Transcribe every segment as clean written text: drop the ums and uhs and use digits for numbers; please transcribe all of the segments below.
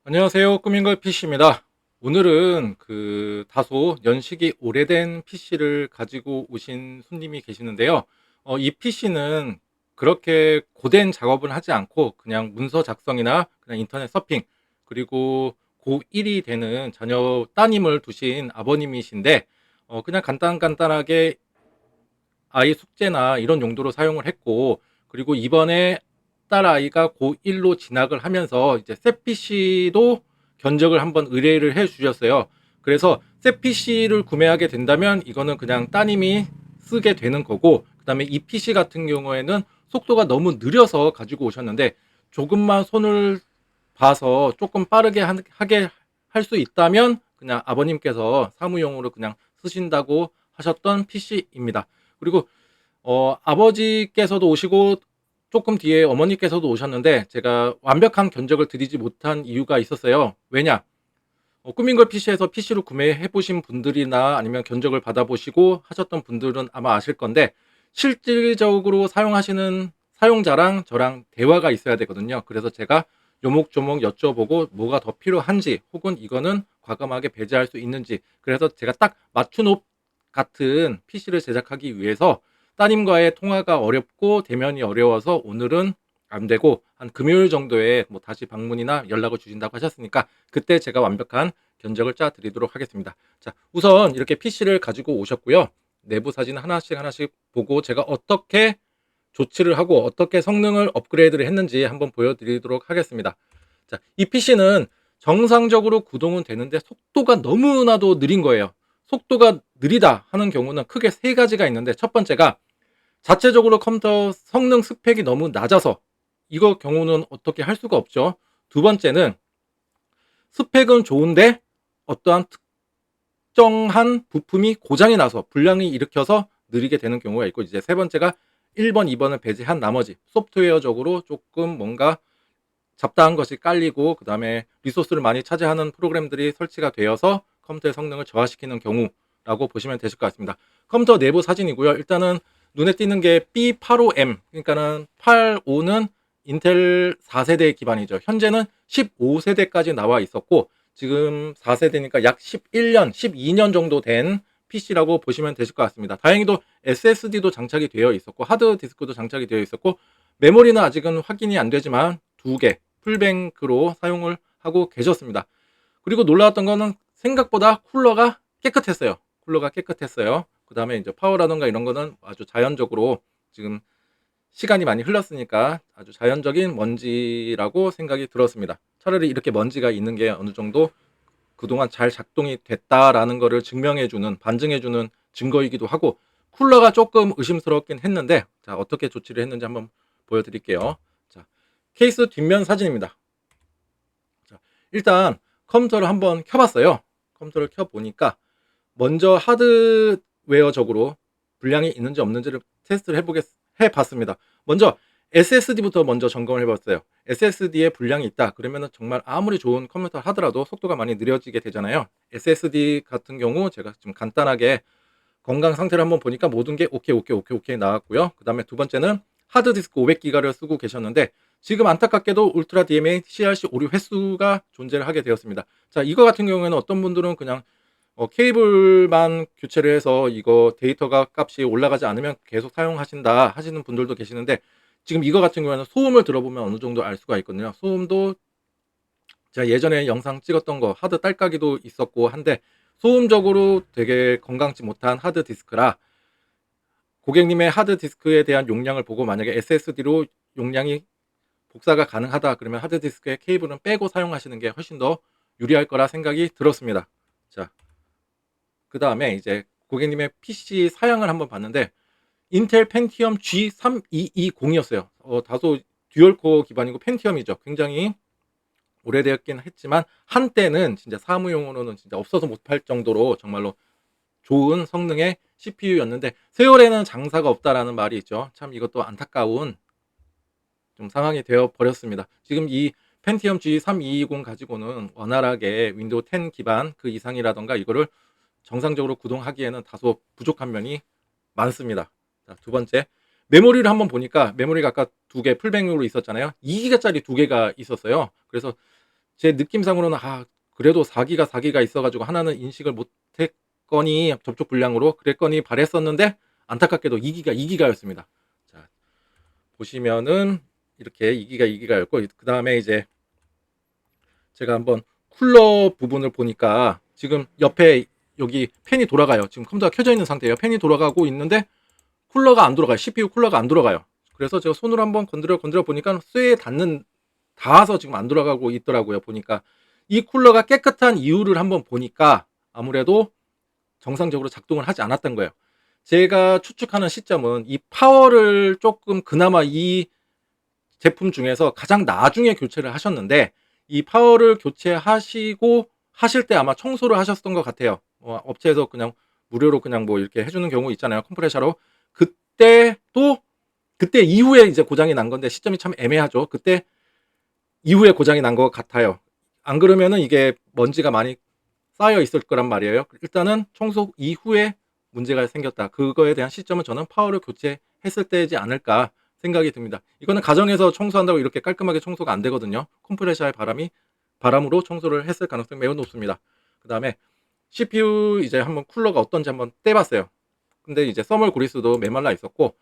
안녕하세요. 꾸민걸 PC입니다. 오늘은 다소 연식이 오래된 PC를 가지고 오신 손님이 계시는데요. 이 PC는 그렇게 고된 작업을 하지 않고 그냥 문서 작성이나 그냥 인터넷 서핑, 그리고 고1이 되는 자녀 따님을 두신 아버님이신데, 그냥 간단하게 아이 숙제나 이런 용도로 사용을 했고, 그리고 이번에 딸아이가 고1로 진학을 하면서 이제 새 PC도 견적을 한번 의뢰를 해 주셨어요. 그래서 새 PC를 구매하게 된다면 이거는 그냥 따님이 쓰게 되는 거고, 그다음에 이 PC 같은 경우에는 속도가 너무 느려서 가지고 오셨는데, 조금만 손을 봐서 조금 빠르게 하게 할 수 있다면 그냥 아버님께서 사무용으로 그냥 쓰신다고 하셨던 PC입니다. 그리고 아버지께서도 오시고 조금 뒤에 어머니께서도 오셨는데, 제가 완벽한 견적을 드리지 못한 이유가 있었어요. 왜냐? 꾸민걸 PC에서 PC를 구매해 보신 분들이나 아니면 견적을 받아보시고 하셨던 분들은 아마 아실 건데, 실질적으로 사용하시는 사용자랑 저랑 대화가 있어야 되거든요. 그래서 제가 요목조목 여쭤보고 뭐가 더 필요한지, 혹은 이거는 과감하게 배제할 수 있는지, 그래서 제가 딱 맞춤 같은 PC를 제작하기 위해서 따님과의 통화가 어렵고 대면이 어려워서 오늘은 안 되고, 한 금요일 정도에 뭐 다시 방문이나 연락을 주신다고 하셨으니까 그때 제가 완벽한 견적을 짜 드리도록 하겠습니다. 자, 우선 이렇게 PC를 가지고 오셨고요. 내부 사진 하나씩 보고 제가 어떻게 조치를 하고 어떻게 성능을 업그레이드를 했는지 한번 보여드리도록 하겠습니다. 자, 이 PC는 정상적으로 구동은 되는데 속도가 너무나도 느린 거예요. 속도가 느리다 하는 경우는 크게 세 가지가 있는데, 첫 번째가 자체적으로 컴퓨터 성능 스펙이 너무 낮아서 이거 경우는 어떻게 할 수가 없죠. 두 번째는 스펙은 좋은데 어떠한 특정한 부품이 고장이 나서 불량이 일으켜서 느리게 되는 경우가 있고, 이제 세 번째가 1번, 2번을 배제한 나머지 소프트웨어적으로 조금 뭔가 잡다한 것이 깔리고, 그 다음에 리소스를 많이 차지하는 프로그램들이 설치가 되어서 컴퓨터의 성능을 저하시키는 경우라고 보시면 되실 것 같습니다. 컴퓨터 내부 사진이고요. 일단은 눈에 띄는 게 B85M, 그러니까는 85는 인텔 4세대 기반이죠. 현재는 15세대까지 나와 있었고, 지금 4세대니까 약 11년, 12년 정도 된 PC라고 보시면 되실 것 같습니다. 다행히도 SSD도 장착이 되어 있었고, 하드디스크도 장착이 되어 있었고, 메모리는 아직은 확인이 안 되지만 2개 풀뱅크로 사용을 하고 계셨습니다. 그리고 놀라웠던 거는 생각보다 쿨러가 깨끗했어요. 그 다음에 이제 파워라던가 이런 거는 아주 자연적으로, 지금 시간이 많이 흘렀으니까 아주 자연적인 먼지라고 생각이 들었습니다. 차라리 이렇게 먼지가 있는 게 어느 정도 그동안 잘 작동이 됐다라는 거를 증명해주는, 반증해주는 증거이기도 하고, 쿨러가 조금 의심스럽긴 했는데, 자, 어떻게 조치를 했는지 한번 보여드릴게요. 자, 케이스 뒷면 사진입니다. 자, 일단 컴퓨터를 한번 켜봤어요. 컴퓨터를 켜보니까 먼저 하드웨어적으로 불량이 있는지 없는지를 테스트를 해봤습니다. 먼저 SSD부터 먼저 점검을 해봤어요. SSD에 불량이 있다 그러면 정말 아무리 좋은 컴퓨터 하더라도 속도가 많이 느려지게 되잖아요. SSD 같은 경우 제가 좀 간단하게 건강 상태를 한번 보니까 모든 게 오케이 나왔고요. 그 다음에 두 번째는 하드디스크 500기가를 쓰고 계셨는데, 지금 안타깝게도 울트라 DMA CRC 오류 횟수가 존재를 하게 되었습니다. 자, 이거 같은 경우에는 어떤 분들은 그냥 케이블만 교체를 해서 이거 데이터가 값이 올라가지 않으면 계속 사용하신다 하시는 분들도 계시는데, 지금 이거 같은 경우에는 소음을 들어보면 어느 정도 알 수가 있거든요. 소음도 제가 예전에 영상 찍었던 거 하드 딸깍이도 있었고 한데, 소음적으로 되게 건강치 못한 하드디스크라, 고객님의 하드디스크에 대한 용량을 보고 만약에 SSD로 용량이 복사가 가능하다 그러면 하드디스크의 케이블은 빼고 사용하시는 게 훨씬 더 유리할 거라 생각이 들었습니다. 자, 그 다음에 이제 고객님의 PC 사양을 한번 봤는데, 인텔 펜티엄 G3220이었어요. 다소 듀얼코어 기반이고 펜티엄이죠. 굉장히 오래되었긴 했지만 한때는 진짜 사무용으로는 진짜 없어서 못 팔 정도로 정말로 좋은 성능의 CPU였는데, 세월에는 장사가 없다라는 말이 있죠. 참 이것도 안타까운 좀 상황이 되어 버렸습니다. 지금 이 펜티엄 G3220 가지고는 원활하게 윈도우 10 기반 그 이상이라던가 이거를 정상적으로 구동하기에는 다소 부족한 면이 많습니다. 자, 두 번째, 메모리를 한번 보니까 메모리가 아까 두 개 풀뱅으로 있었잖아요. 2기가짜리 두 개가 있었어요. 그래서 제 느낌상으로는 그래도 4기가 있어가지고 하나는 인식을 못했거니 접촉 불량으로 그랬거니 바랬었는데 안타깝게도 2기가였습니다. 자, 보시면은 이렇게 2기가였고 그 다음에 이제 제가 한번 쿨러 부분을 보니까 지금 옆에 여기 팬이 돌아가요. 지금 컴퓨터가 켜져 있는 상태예요. 팬이 돌아가고 있는데 쿨러가 안 돌아가요. CPU 쿨러가 안 돌아가요. 그래서 제가 손으로 한번 건드려 보니까 쇠에 닿아서 지금 안 돌아가고 있더라고요. 보니까 이 쿨러가 깨끗한 이유를 한번 보니까 아무래도 정상적으로 작동을 하지 않았던 거예요. 제가 추측하는 시점은 이 파워를 조금 그나마 이 제품 중에서 가장 나중에 교체를 하셨는데 이 파워를 교체하시고 하실 때 아마 청소를 하셨던 것 같아요. 업체에서 그냥 무료로 그냥 뭐 이렇게 해주는 경우 있잖아요. 컴프레셔로. 그때 이후에 이제 고장이 난 건데 시점이 참 애매하죠. 그때 이후에 고장이 난 것 같아요. 안 그러면은 이게 먼지가 많이 쌓여 있을 거란 말이에요. 일단은 청소 이후에 문제가 생겼다. 그거에 대한 시점은 저는 파워를 교체했을 때이지 않을까 생각이 듭니다. 이거는 가정에서 청소한다고 이렇게 깔끔하게 청소가 안 되거든요. 컴프레셔의 바람으로 청소를 했을 가능성이 매우 높습니다. 그 다음에 CPU 이제 한번 쿨러가 어떤지 한번 떼봤어요. 근데 이제 서멀 그리스도 메말라 있었고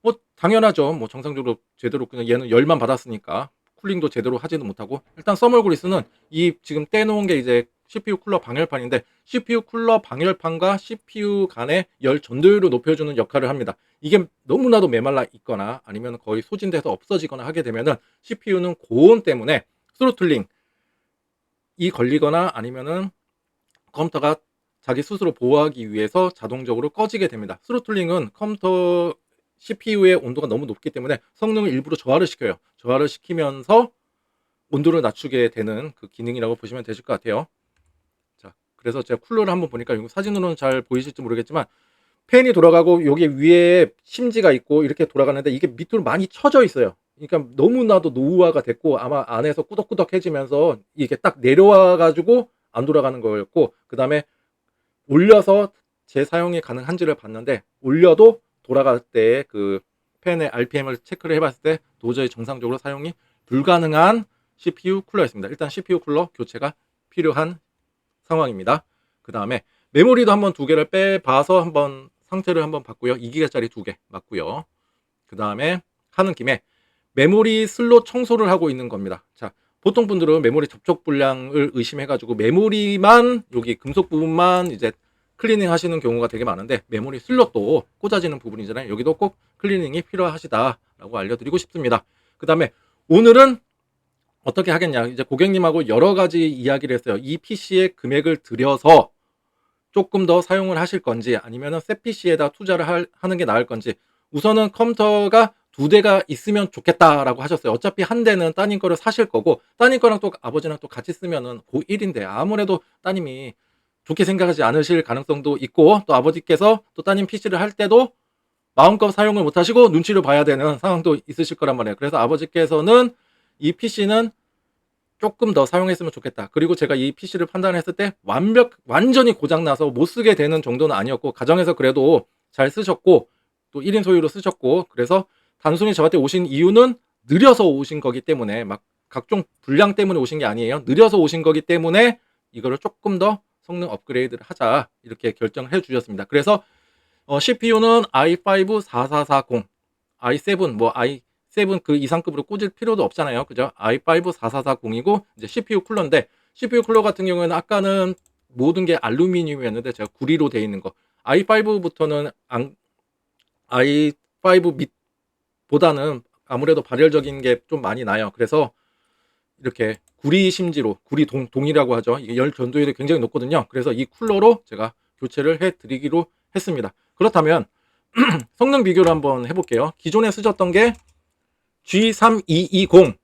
뭐 당연하죠. 뭐 정상적으로 제대로 그냥 얘는 열만 받았으니까 쿨링도 제대로 하지도 못하고 일단 서멀 그리스는 이 지금 떼놓은 게 이제 CPU 쿨러 방열판인데 CPU 쿨러 방열판과 CPU 간의 열 전도율을 높여주는 역할을 합니다. 이게 너무나도 메말라 있거나 아니면 거의 소진돼서 없어지거나 하게 되면은 CPU는 고온 때문에 스로틀링이 걸리거나 아니면은 컴퓨터가 자기 스스로 보호하기 위해서 자동적으로 꺼지게 됩니다. 스로틀링은 컴퓨터 CPU의 온도가 너무 높기 때문에 성능을 일부러 저하를 시켜요. 저하를 시키면서 온도를 낮추게 되는 그 기능이라고 보시면 되실 것 같아요. 자, 그래서 제가 쿨러를 한번 보니까 사진으로는 잘 보이실지 모르겠지만 팬이 돌아가고 여기 위에 심지가 있고 이렇게 돌아가는데 이게 밑으로 많이 쳐져 있어요. 그러니까 너무나도 노후화가 됐고 아마 안에서 꾸덕꾸덕해지면서 이게 딱 내려와 가지고 안 돌아가는 거였고 그 다음에 올려서 재사용이 가능한지를 봤는데 올려도 돌아갈 때 그 팬의 RPM을 체크를 해봤을 때 도저히 정상적으로 사용이 불가능한 CPU 쿨러였습니다. 일단 CPU 쿨러 교체가 필요한 상황입니다. 그 다음에 메모리도 한번 두 개를 빼봐서 한번 상태를 한번 봤고요. 2기가짜리 두 개 맞고요. 그 다음에 하는 김에 메모리 슬롯 청소를 하고 있는 겁니다. 자, 보통 분들은 메모리 접촉 불량을 의심해가지고 메모리만 여기 금속 부분만 이제 클리닝 하시는 경우가 되게 많은데 메모리 슬롯도 꽂아지는 부분이잖아요. 여기도 꼭 클리닝이 필요하시다라고 알려드리고 싶습니다. 그 다음에 오늘은 어떻게 하겠냐, 이제 고객님하고 여러 가지 이야기를 했어요. 이 PC의 금액을 들여서 조금 더 사용을 하실 건지 아니면 새 PC에다 투자를 하는 게 나을 건지. 우선은 컴퓨터가 두 대가 있으면 좋겠다라고 하셨어요. 어차피 한 대는 따님 거를 사실 거고 따님 거랑 또 아버지랑 또 같이 쓰면은 고1인데 아무래도 따님이 좋게 생각하지 않으실 가능성도 있고 또 아버지께서 또 따님 PC를 할 때도 마음껏 사용을 못 하시고 눈치를 봐야 되는 상황도 있으실 거란 말이에요. 그래서 아버지께서는 이 PC는 조금 더 사용했으면 좋겠다. 그리고 제가 이 PC를 판단했을 때 완전히 고장나서 못 쓰게 되는 정도는 아니었고 가정에서 그래도 잘 쓰셨고 또 1인 소유로 쓰셨고 그래서 단순히 저한테 오신 이유는 느려서 오신 거기 때문에 막 각종 불량 때문에 오신 게 아니에요. 느려서 오신 거기 때문에 이거를 조금 더 성능 업그레이드를 하자 이렇게 결정을 해 주셨습니다. 그래서 CPU는 i5 4440, i7 뭐 i7 그 이상급으로 꽂을 필요도 없잖아요. 그죠? i5 4440이고 이제 CPU 쿨러인데 CPU 쿨러 같은 경우에는 아까는 모든 게 알루미늄이었는데 제가 구리로 되어 있는 거. i5부터는 i5 밑보다는 아무래도 발열적인 게 좀 많이 나요. 그래서 이렇게 구리 심지로 구리 동이라고 하죠. 이게 열 전도율이 굉장히 높거든요. 그래서 이 쿨러로 제가 교체를 해 드리기로 했습니다. 그렇다면 성능 비교를 한번 해볼게요. 기존에 쓰셨던 게 G3220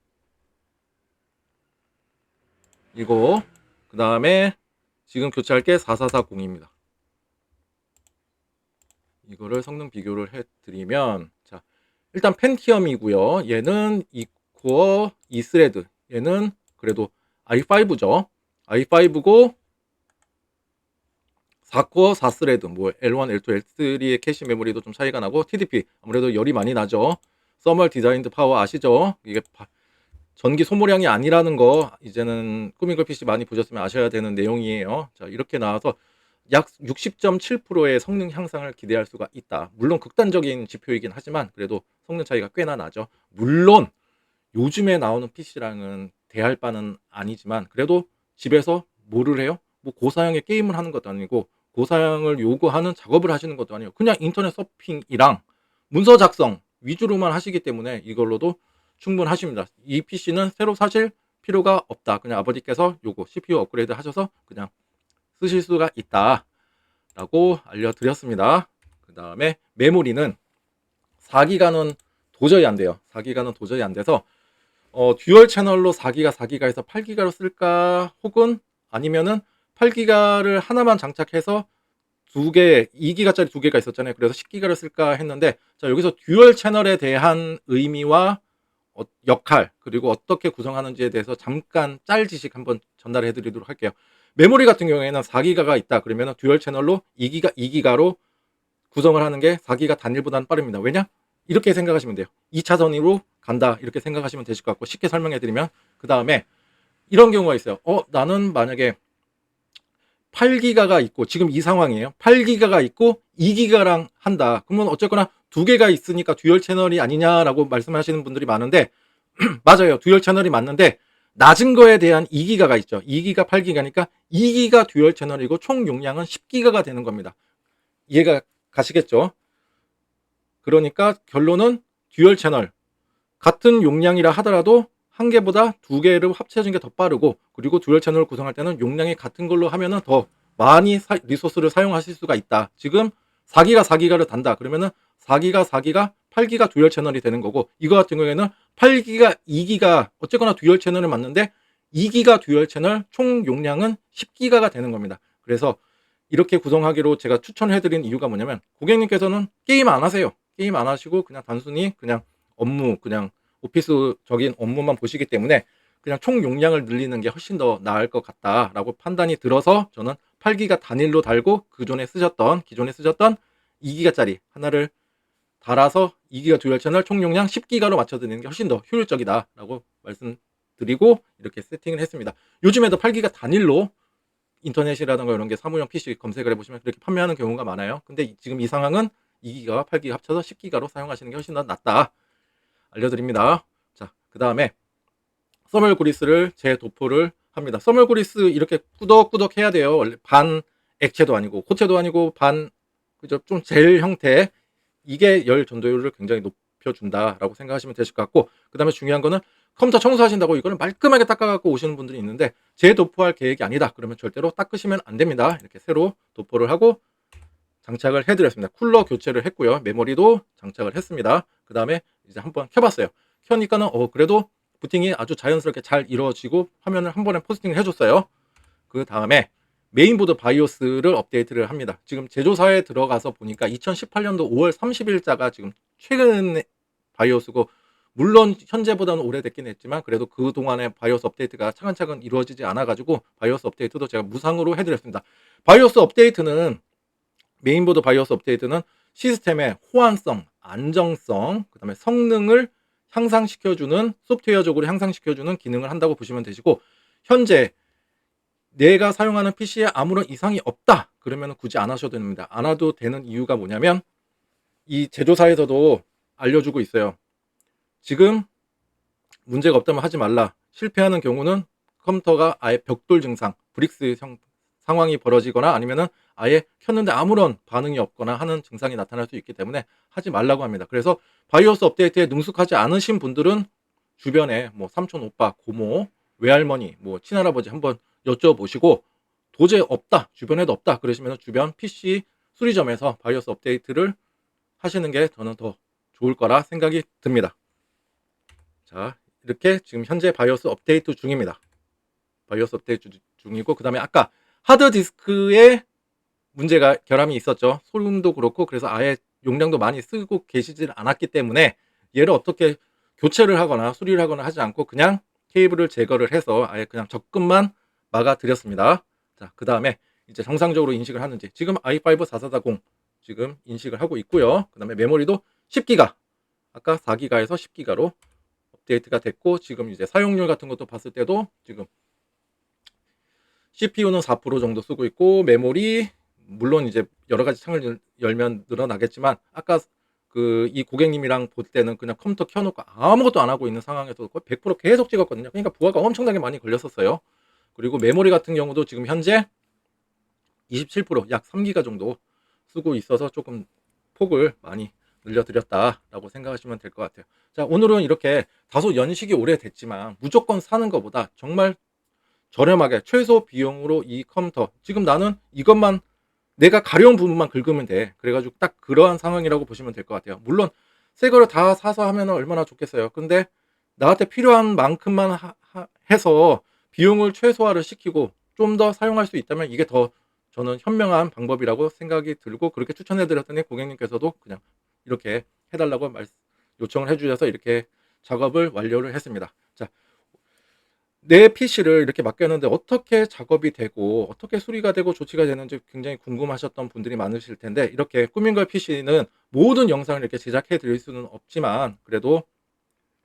이거, 그 다음에 지금 교체할 게 4440입니다. 이거를 성능 비교를 해드리면 자, 일단 펜티엄이고요. 얘는 2코어 2스레드, 얘는 그래도 i5죠. i5고 4코어 4스레드, 뭐 L1, L2, L3의 캐시 메모리도 좀 차이가 나고 TDP 아무래도 열이 많이 나죠. 서멀 디자인드 파워 아시죠? 이게 전기 소모량이 아니라는 거 이제는 꾸미글 PC 많이 보셨으면 아셔야 되는 내용이에요. 자, 이렇게 나와서 약 60.7%의 성능 향상을 기대할 수가 있다. 물론 극단적인 지표이긴 하지만 그래도 성능 차이가 꽤나 나죠. 물론 요즘에 나오는 PC랑은 대할 바는 아니지만 그래도 집에서 뭐를 해요? 뭐 고사양의 게임을 하는 것도 아니고 고사양을 요구하는 작업을 하시는 것도 아니고 그냥 인터넷 서핑이랑 문서 작성 위주로만 하시기 때문에 이걸로도 충분하십니다. 이 PC는 새로 사실 필요가 없다. 그냥 아버지께서 요거 CPU 업그레이드 하셔서 그냥 쓰실 수가 있다라고 알려드렸습니다. 그 다음에 메모리는 4기가는 도저히 안 돼요. 4기가는 도저히 안 돼서 듀얼 채널로 4기가 4기가에서 8기가로 쓸까 혹은 아니면은 8기가를 하나만 장착해서 2기가짜리 2개가 있었잖아요. 그래서 10기가를 쓸까 했는데 자, 여기서 듀얼 채널에 대한 의미와 역할 그리고 어떻게 구성하는지에 대해서 잠깐 짤지식 한번 전달해 드리도록 할게요. 메모리 같은 경우에는 4기가가 있다 그러면 듀얼 채널로 2기가 2기가로 구성을 하는 게 4기가 단일보다는 빠릅니다. 왜냐? 이렇게 생각하시면 돼요. 2차선으로 간다 이렇게 생각하시면 되실 것 같고 쉽게 설명해 드리면 그 다음에 이런 경우가 있어요. 나는 만약에 8기가가 있고 지금 이 상황이에요. 8기가가 있고 2기가랑 한다. 그러면 어쨌거나 두 개가 있으니까 듀얼 채널이 아니냐라고 말씀하시는 분들이 많은데 맞아요. 듀얼 채널이 맞는데 낮은 거에 대한 2기가가 있죠. 2기가 8기가니까 2기가 듀얼 채널이고 총 용량은 10기가가 되는 겁니다. 이해가 가시겠죠? 그러니까 결론은 듀얼 채널 같은 용량이라 하더라도 한 개보다 두 개를 합쳐진 게 더 빠르고 그리고 듀얼 채널을 구성할 때는 용량이 같은 걸로 하면은 더 많이 리소스를 사용하실 수가 있다. 지금 4기가 4기가를 단다. 그러면은 4기가 4기가 8기가 듀얼 채널이 되는 거고 이거 같은 경우에는 8기가 2기가 어쨌거나 듀얼 채널을 맞는데 2기가 듀얼 채널 총 용량은 10기가가 되는 겁니다. 그래서 이렇게 구성하기로 제가 추천해드린 이유가 뭐냐면 고객님께서는 게임 안 하세요. 게임 안 하시고 그냥 단순히 그냥 업무 그냥 오피스적인 업무만 보시기 때문에 그냥 총 용량을 늘리는 게 훨씬 더 나을 것 같다라고 판단이 들어서 저는 8기가 단일로 달고 기존에 쓰셨던 2기가짜리 하나를 달아서 2기가 듀얼 채널 총 용량 10기가로 맞춰드리는 게 훨씬 더 효율적이다라고 말씀드리고 이렇게 세팅을 했습니다. 요즘에도 8기가 단일로 인터넷이라든가 이런 게 사무용 PC 검색을 해보시면 그렇게 판매하는 경우가 많아요. 근데 지금 이 상황은 2기가와 8기가 합쳐서 10기가로 사용하시는 게 훨씬 더 낫다 알려드립니다. 자, 그 다음에 써멀 그리스를 재도포를 합니다. 써멀 그리스 이렇게 꾸덕꾸덕 해야 돼요. 원래 반 액체도 아니고 고체도 아니고 반 그죠? 좀 젤 형태 이게 열 전도율을 굉장히 높여준다라고 생각하시면 되실 것 같고 그 다음에 중요한 거는 컴퓨터 청소하신다고 이거를 말끔하게 닦아갖고 오시는 분들이 있는데 재도포할 계획이 아니다. 그러면 절대로 닦으시면 안 됩니다. 이렇게 새로 도포를 하고 장착을 해드렸습니다. 쿨러 교체를 했고요. 메모리도 장착을 했습니다. 그 다음에 이제 한번 켜봤어요. 켜니까는 그래도 부팅이 아주 자연스럽게 잘 이루어지고 화면을 한 번에 포스팅을 해줬어요. 그 다음에 메인보드 바이오스를 업데이트를 합니다. 지금 제조사에 들어가서 보니까 2018년도 5월 30일자가 지금 최근 바이오스고 물론 현재보다는 오래됐긴 했지만 그래도 그동안의 바이오스 업데이트가 차근차근 이루어지지 않아가지고 바이오스 업데이트도 제가 무상으로 해드렸습니다. 바이오스 업데이트는 메인보드 바이오스 업데이트는 시스템의 호환성, 안정성, 그 다음에 성능을 향상시켜주는 소프트웨어적으로 향상시켜주는 기능을 한다고 보시면 되시고 현재 내가 사용하는 PC에 아무런 이상이 없다 그러면 굳이 안 하셔도 됩니다. 안 해도 되는 이유가 뭐냐면 이 제조사에서도 알려주고 있어요. 지금 문제가 없다면 하지 말라. 실패하는 경우는 컴퓨터가 아예 벽돌 증상, 브릭스 상황이 벌어지거나 아니면은 아예 켰는데 아무런 반응이 없거나 하는 증상이 나타날 수 있기 때문에 하지 말라고 합니다. 그래서 바이오스 업데이트에 능숙하지 않으신 분들은 주변에 뭐 삼촌, 오빠, 고모, 외할머니, 뭐 친할아버지 한번 여쭤보시고 도저히 없다, 주변에도 없다 그러시면 주변 PC 수리점에서 바이오스 업데이트를 하시는 게 저는 더 좋을 거라 생각이 듭니다. 자, 이렇게 지금 현재 바이오스 업데이트 중입니다. 바이오스 업데이트 중이고 그 다음에 아까 하드디스크에 문제가 결함이 있었죠. 소음도 그렇고 그래서 아예 용량도 많이 쓰고 계시질 않았기 때문에 얘를 어떻게 교체를 하거나 수리를 하거나 하지 않고 그냥 케이블을 제거를 해서 아예 그냥 접근만 막아 드렸습니다. 자, 그 다음에 이제 정상적으로 인식을 하는지 지금 i5 4440 지금 인식을 하고 있고요. 그 다음에 메모리도 10기가 아까 4기가에서 10기가로 업데이트가 됐고 지금 이제 사용률 같은 것도 봤을 때도 지금 CPU는 4% 정도 쓰고 있고 메모리 물론 이제 여러 가지 창을 열면 늘어나겠지만 아까 이 고객님이랑 볼 때는 그냥 컴퓨터 켜놓고 아무것도 안 하고 있는 상황에서 거의 100% 계속 찍었거든요. 그러니까 부하가 엄청나게 많이 걸렸었어요. 그리고 메모리 같은 경우도 지금 현재 27%약 3기가 정도 쓰고 있어서 조금 폭을 많이 늘려드렸다라고 생각하시면 될 것 같아요. 자, 오늘은 이렇게 다소 연식이 오래됐지만 무조건 사는 것보다 정말 저렴하게 최소 비용으로 이 컴퓨터 지금 나는 이것만 내가 가려운 부분만 긁으면 돼. 그래가지고 딱 그러한 상황이라고 보시면 될 것 같아요. 물론 새 거를 다 사서 하면 얼마나 좋겠어요. 근데 나한테 필요한 만큼만 해서 비용을 최소화를 시키고 좀 더 사용할 수 있다면 이게 더 저는 현명한 방법이라고 생각이 들고 그렇게 추천해 드렸더니 고객님께서도 그냥 이렇게 해달라고 요청을 해주셔서 이렇게 작업을 완료를 했습니다. 자, 내 PC를 이렇게 맡겼는데 어떻게 작업이 되고 어떻게 수리가 되고 조치가 되는지 굉장히 궁금하셨던 분들이 많으실 텐데 이렇게 꾸민걸 PC는 모든 영상을 이렇게 제작해 드릴 수는 없지만 그래도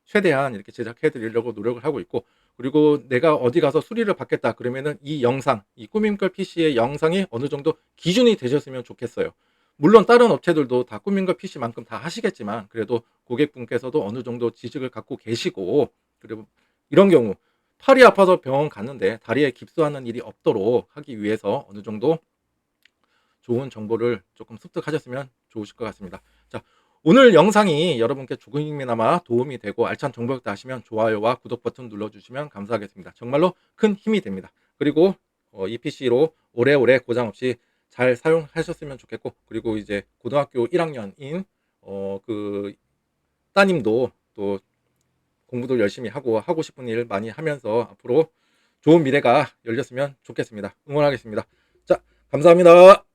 최대한 이렇게 제작해 드리려고 노력을 하고 있고 그리고 내가 어디 가서 수리를 받겠다 그러면은 이 영상, 이 꾸민걸 PC의 영상이 어느 정도 기준이 되셨으면 좋겠어요. 물론 다른 업체들도 다 꾸민걸 PC만큼 다 하시겠지만 그래도 고객분께서도 어느 정도 지식을 갖고 계시고 그리고 이런 경우 팔이 아파서 병원 갔는데 다리에 깁스하는 일이 없도록 하기 위해서 어느 정도 좋은 정보를 조금 습득하셨으면 좋으실 것 같습니다. 자, 오늘 영상이 여러분께 조금이나마 도움이 되고 알찬 정보였다 하시면 좋아요와 구독 버튼 눌러주시면 감사하겠습니다. 정말로 큰 힘이 됩니다. 그리고 이 PC로 오래오래 고장 없이 잘 사용하셨으면 좋겠고 그리고 이제 고등학교 1학년인 그 따님도 또 공부도 열심히 하고 싶은 일 많이 하면서 앞으로 좋은 미래가 열렸으면 좋겠습니다. 응원하겠습니다. 자, 감사합니다.